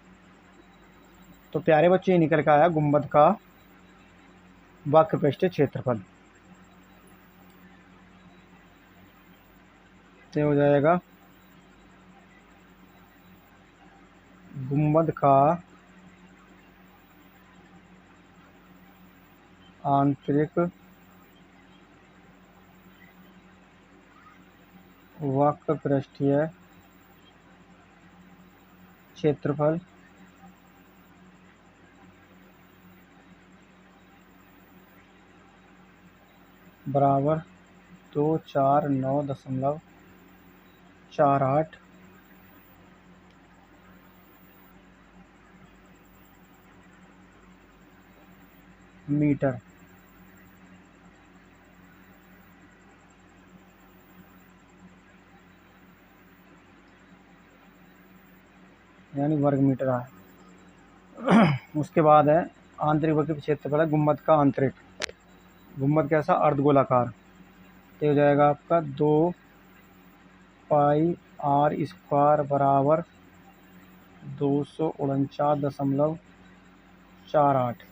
तो प्यारे बच्चे ये निकल के आया गुंबद का वक्र पृष्ठीय क्षेत्रफल। तो हो जाएगा गुंबद का आंतरिक वक्र पृष्ठीय क्षेत्रफल बराबर 249.48 मीटर। यानी वर्ग मीटर है। उसके बाद है आंतरिक वक्र क्षेत्रफल है गुम्बद का आंतरिक। गुम्बद कैसा? अर्धगोलाकार। तो हो जाएगा आपका 2πr² बराबर 249.48।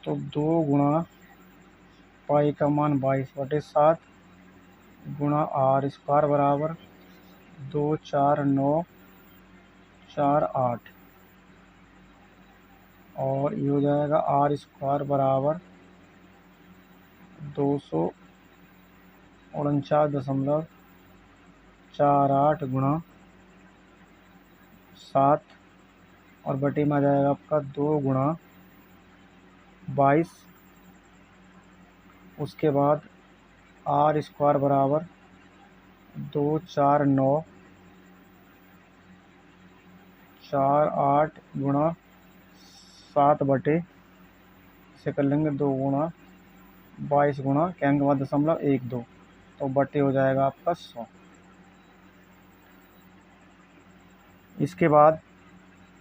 तो 2 गुणा पाई का मान 22/7 गुणा r² बराबर 24948। और ये हो जाएगा r² बराबर 249.48 गुणा 7 और बटे में आ जाएगा आपका 2 गुणा 22। उसके बाद r² बराबर 24948 गुणा 7 बटे इसे कर लेंगे 2 गुणा 22 गुणा क्या के बाद 0.12। तो बटे हो जाएगा आपका 100। इसके बाद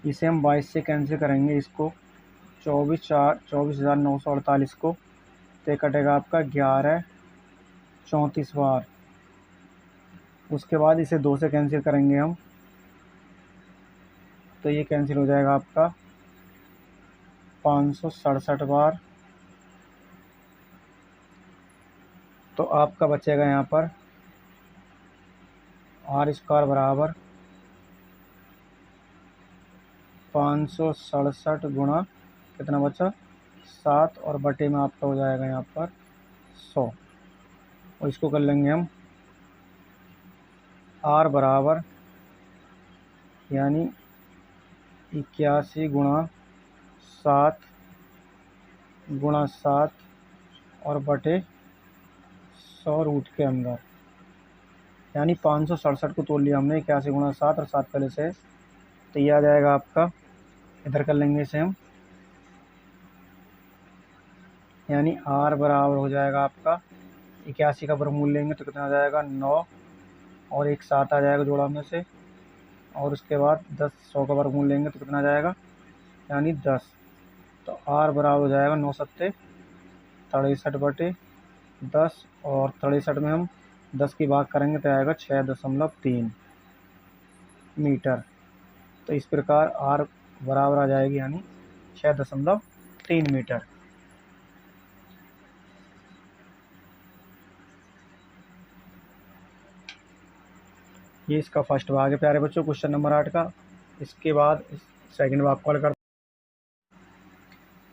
इसे हम 22 से कैंसिल करेंगे, इसको 24,948 को, तो कटेगा आपका 11 34 बार। उसके बाद इसे 2 से कैंसिल करेंगे हम, तो ये कैंसिल हो जाएगा आपका 567 बार। तो आपका बचेगा यहाँ पर r² बराबर 567 गुणा कितना बचा 7 और बटे में आपका हो जाएगा यहाँ पर 100। और इसको कर लेंगे हम r बराबर यानी 81 गुणा 7 गुणा 7 और बटे 100 रूट के अंदर, यानी 567 को तोड़ लिया हमने 81 गुणा 7 और 7 पहले से, तो ये आ जाएगा आपका, इधर कर लेंगे इसे हम, यानी r बराबर हो जाएगा आपका 81 का वर्गमूल लेंगे तो कितना आ जाएगा 9 और एक 7 आ जाएगा जोड़ा में से, और उसके बाद 10 100 का वर्गमूल लेंगे तो कितना आ जाएगा यानी 10। तो r बराबर हो जाएगा 9 सत्ते 63 बटे 10 और 63 में हम 10 की भाग करेंगे तो आएगा 6.3 मीटर। तो इस प्रकार r बराबर आ जाएगी यानी 6.3 मीटर। ये इसका फर्स्ट भाग है प्यारे बच्चों, क्वेश्चन नंबर 8 का। इसके बाद सेकंड भाग कॉल करते हैं।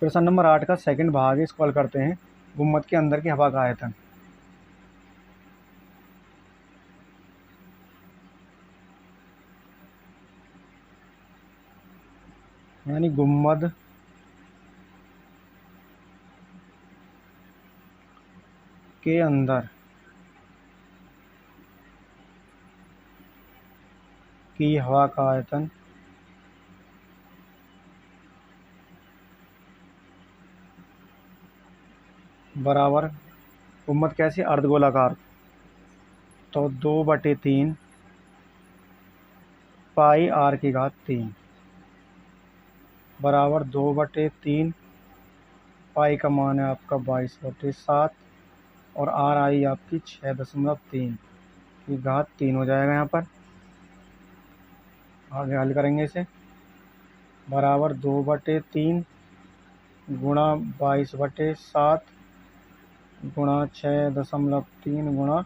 प्रश्न नंबर 8 का सेकंड भाग है, इस कॉल करते हैं गुम्बद के अंदर की हवा का आयतन। यानी गुम्बद के अंदर की हवा का आयतन बराबर, गुम्बद कैसे अर्धगोलाकार, तो 2/3 पाई r³ बराबर 2/3 पाई का मान है आपका 22/7 और r आई आपकी 6.3 की घात 3 हो जाएगा। यहाँ पर आगे हल करेंगे इसे, बराबर 2/3 गुणा 22/7 गुणा 6.3 गुणा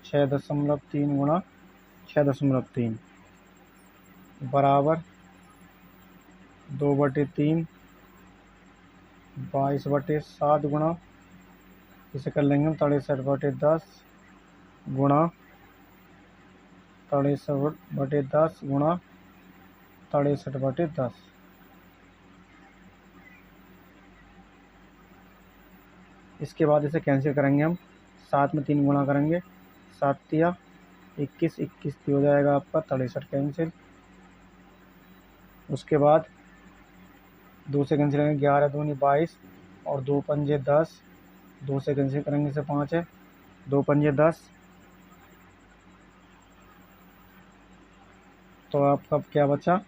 6.3 गुणा 6.3 बराबर 2/3 22/7 गुणा इसे कर लेंगे हम 63/10 गुणा 63/10 गुणा 63/10। इसके बाद इसे कैंसिल करेंगे हम, 7 में 3 गुणा करेंगे, 7 तिया 21 21 हो जाएगा आपका 63 कैंसिल। उसके बाद 2 से कैंसिल करेंगे 11 दूनी 22 और 2 पंजे 10, 2 से कैंसिल करेंगे से 5 है, 2 पंजे 10। तो आपका क्या बचा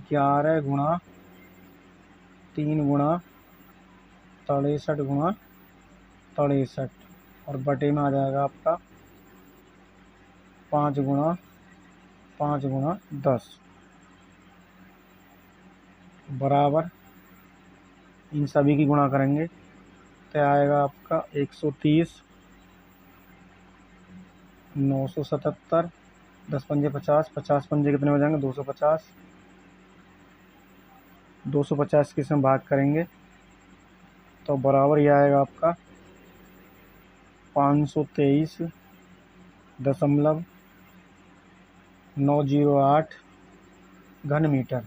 11 गुणा 3 गुणा 63 गुणा 63 और बटे में आ जाएगा आपका 5 गुणा 5 गुणा 10 बराबर इन सभी की गुणा करेंगे तो आएगा आपका 130, 977, 10 पंजे 50, 50 पंजे कितने हो जाएंगे 250, 250 के इसमें भाग करेंगे तो बराबर ये आएगा आपका 523.908 घन मीटर।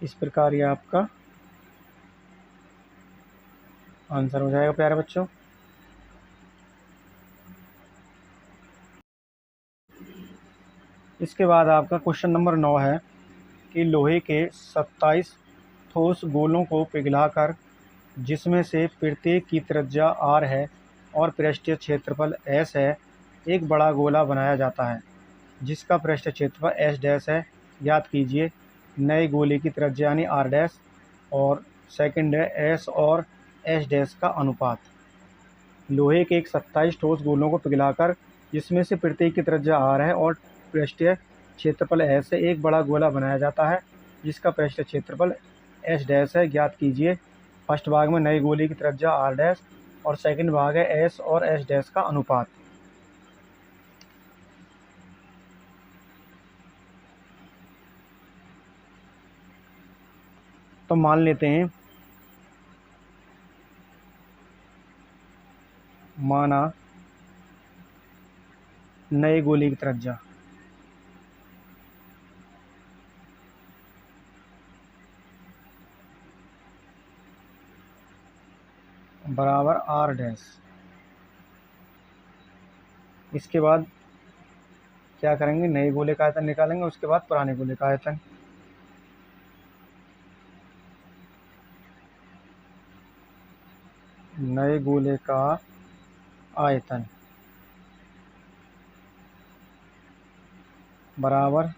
इस प्रकार ये आपका आंसर हो जाएगा प्यारे बच्चों। इसके बाद आपका क्वेश्चन नंबर 9 है कि लोहे के 27 ठोस गोलों को पिघलाकर जिसमें से प्रत्येक की त्रिज्या r है और पृष्ठीय क्षेत्रफल s है, एक बड़ा गोला बनाया जाता है जिसका पृष्ठीय क्षेत्रफल s डैश है। याद कीजिए नए गोले की त्रिज्या यानी r डैश और सेकंड है s और s डैश का अनुपात। लोहे के एक 27 ठोस गोलों को पिघलाकर जिसमें से प्रत्येक की त्रिज्या r है और पृष्ठीय क्षेत्रफल s से एक बड़ा गोला बनाया जाता है जिसका पृष्ठीय क्षेत्रफल s डैश है। ज्ञात कीजिए फर्स्ट भाग में नए गोले की त्रिज्या r डैश और सेकंड भाग है s और s डैश का अनुपात। तो मान लेते हैं माना नए गोले की त्रिज्या बराबर r डैश। इसके बाद क्या करेंगे नए गोले का आयतन निकालेंगे, उसके बाद पुराने गोले का आयतन। नए गोले का आयतन बराबर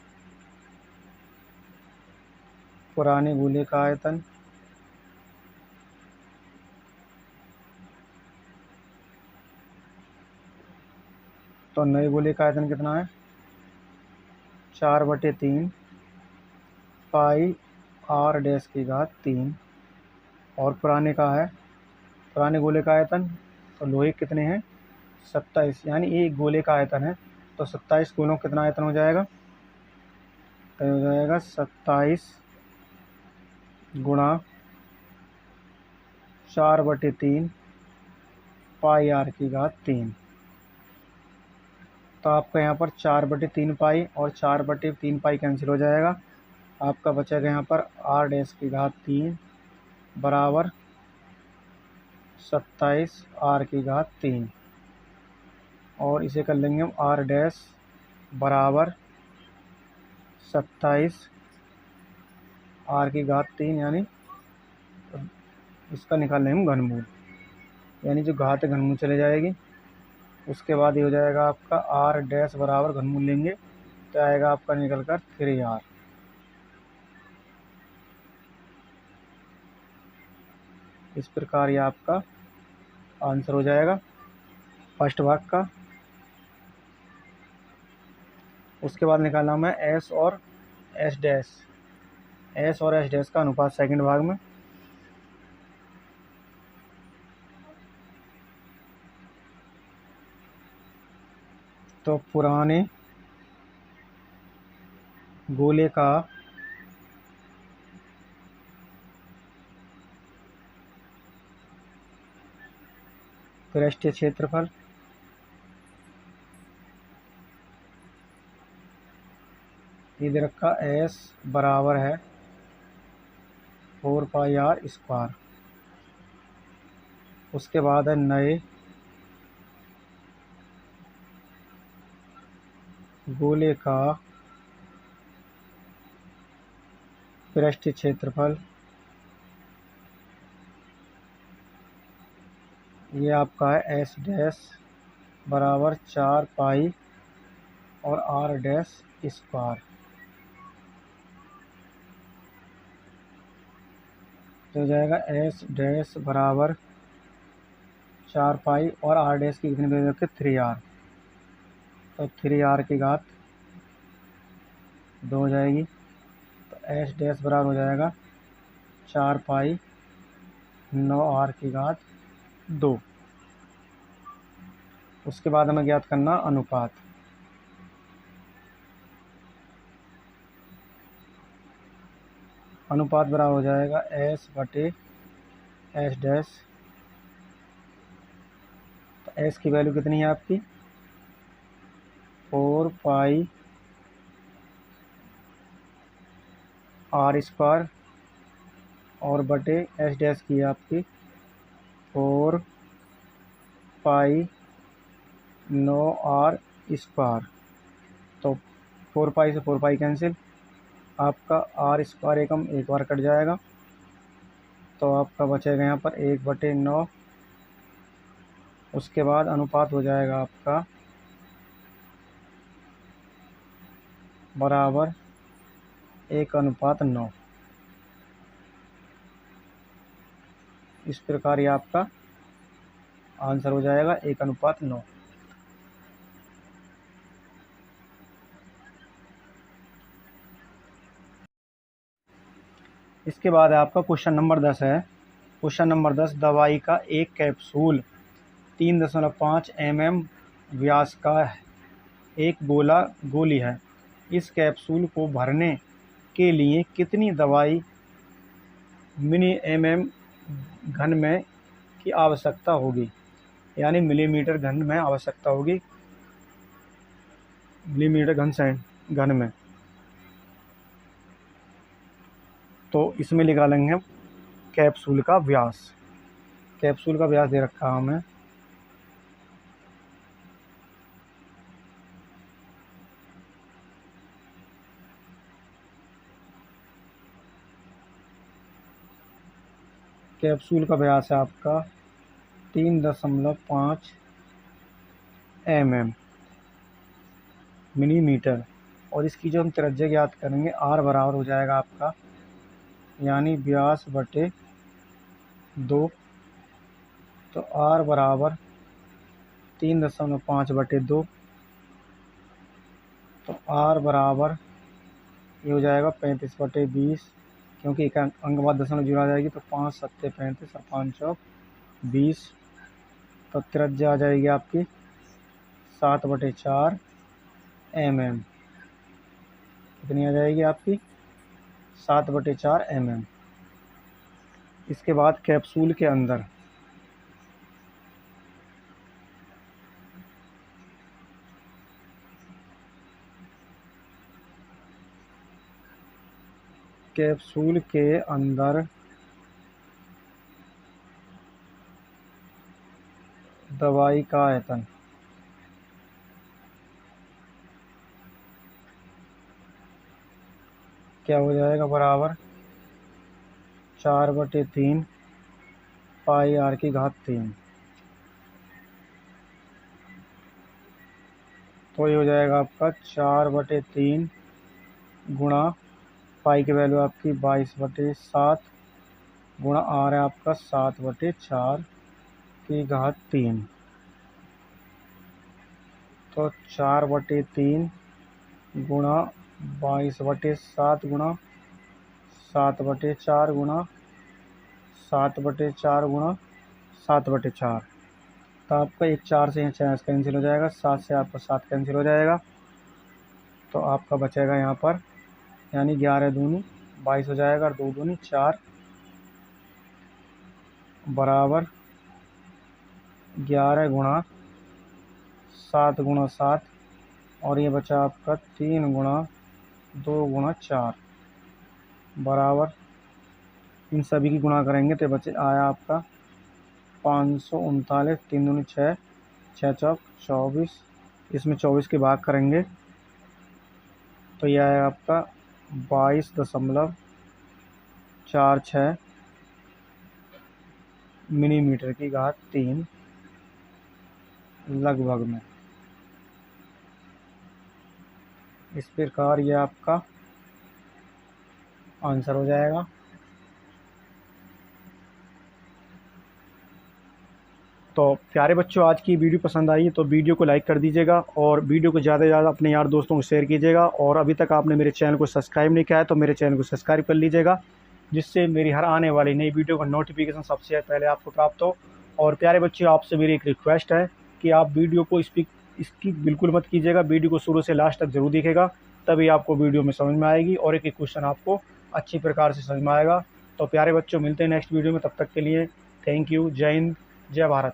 पुराने गोले का आयतन तो नए गोले का आयतन कितना है 4/3 पाई r डैश की घात 3 और पुराने का है पुराने गोले का आयतन तो लोहे कितने हैं 27 यानी एक गोले का आयतन है तो 27 गोलों कितना आयतन हो जाएगा तो हो जाएगा 27 गुणा 4/3 पाई r की घात 3। तो आपका यहाँ पर 4/3 पाई और 4/3 पाई कैंसिल हो जाएगा। आपका बचेगा यहाँ पर r डैश की घात 3 बराबर 27 r की घात 3 और इसे कर लेंगे हम r डैश बराबर 27 r की घात 3 यानी इसका निकाल लेंगे हम घनमूल यानी जो घात घनमूल चले जाएगी। उसके बाद ये हो जाएगा आपका r डैश बराबर घनमूल लेंगे तो आएगा आपका निकल कर 3r। इस प्रकार ये आपका आंसर हो जाएगा फर्स्ट भाग का। उसके बाद निकालना मैं s और s डैश का अनुपात सेकंड भाग में। तो पुराने गोले का पृष्ठीय क्षेत्रफल इधर का s बराबर है 4 पाई r स्क्वायर। उसके बाद है नए गोले का पृष्ठ क्षेत्रफल, ये आपका है एस डैश बराबर 4 पाई और आर डैश स्क्वायर। तो हो जाएगा एस डैश बराबर 4 पाई और आर डैश की कितनी वैल्यू रखें 3r, तो 3r की घात 2 हो जाएगी। तो एस डैश बराबर हो जाएगा 4 पाई 9r की घात 2। उसके बाद हमें ज्ञात करना अनुपात। अनुपात बराबर हो जाएगा एस बटे एस डैश। तो एस की वैल्यू कितनी है आपकी 4 पाई आर स्क्वायर और बटे एस डैश की है आपकी 4 पाई 9r स्क्वायर। तो 4 पाई से 4 पाई कैंसिल, आपका आर स्क्वायर एकम एक बार कट जाएगा, तो आपका बचेगा यहाँ पर 1/9। उसके बाद अनुपात हो जाएगा आपका बराबर 1:9। इस प्रकार ये आपका आंसर हो जाएगा 1:9। इसके बाद आपका क्वेश्चन नंबर 10 है। क्वेश्चन नंबर 10, दवाई का एक कैप्सूल 3.5 mm व्यास का एक गोली है। इस कैप्सूल को भरने के लिए कितनी दवाई मिली घन में की आवश्यकता होगी, यानी मिलीमीटर घन में आवश्यकता होगी, मिलीमीटर घन में। तो इसमें निकालेंगे कैप्सूल का व्यास। कैप्सूल का व्यास दे रखा हमें कैप्सूल का व्यास है आपका 3.5 mm मिलीमीटर। और इसकी जो हम त्रिज्या ज्ञात करेंगे r बराबर हो जाएगा आपका, यानी व्यास बटे 2। तो r बराबर 3.5 बटे 2। तो r बराबर ये हो जाएगा 35/20, क्योंकि एक अंक बाद दशमलव जीरो आ जाएगी, तो 5 7 35 और 5 चौक 20। तो त्रिज्या आ जाएगी आपकी 7/4 mm। कितनी आ जाएगी आपकी 7/4 mm। इसके बाद कैप्सूल के अंदर दवाई का आयतन क्या हो जाएगा बराबर 4/3 पाई r की घात 3। तो ये हो जाएगा आपका 4/3 गुणा पाई की वैल्यू आपकी 22/7 गुणा r है आपका 7/4 की घात 3। तो 4/3 गुणा 22/7 गुणा 7/4 गुणा 7/4 गुणा 7/4। तो आपका एक 4 से 4 कैंसिल हो जाएगा, 7 से आपका 7 कैंसिल हो जाएगा। तो आपका बचेगा यहाँ पर, यानी 11 दूनी 22 हो जाएगा और 2 दूनी 4 बराबर 11 गुणा 7 गुणा 7 और ये बचा आपका 3 गुणा 2 गुणा 4 बराबर, इन सभी की गुणा करेंगे तो बचे आया आपका 539। 3 दूनी 6, 6 चौक 24। इसमें 24 के भाग करेंगे तो यह है आपका 22.46 मिलीमीटर की घात 3 लगभग में। इस प्रकार यह आपका आंसर हो जाएगा। तो प्यारे बच्चों, आज की वीडियो पसंद आई तो वीडियो को लाइक कर दीजिएगा और वीडियो को ज़्यादा से ज़्यादा अपने यार दोस्तों को शेयर कीजिएगा। और अभी तक आपने मेरे चैनल को सब्सक्राइब नहीं किया है तो मेरे चैनल को सब्सक्राइब कर लीजिएगा, जिससे मेरी हर आने वाली नई वीडियो का नोटिफिकेशन सबसे पहले आपको प्राप्त हो। और प्यारे बच्चों, आपसे मेरी एक रिक्वेस्ट है कि आप वीडियो को इसकी बिल्कुल मत कीजिएगा, वीडियो को शुरू से लास्ट तक जरूर दिखेगा, तभी आपको वीडियो में समझ में आएगी और एक एक क्वेश्चन आपको अच्छी प्रकार से समझ में आएगा। तो प्यारे बच्चों, मिलते हैं नेक्स्ट वीडियो में, तब तक के लिए थैंक यू। जय हिंद, जय भारत।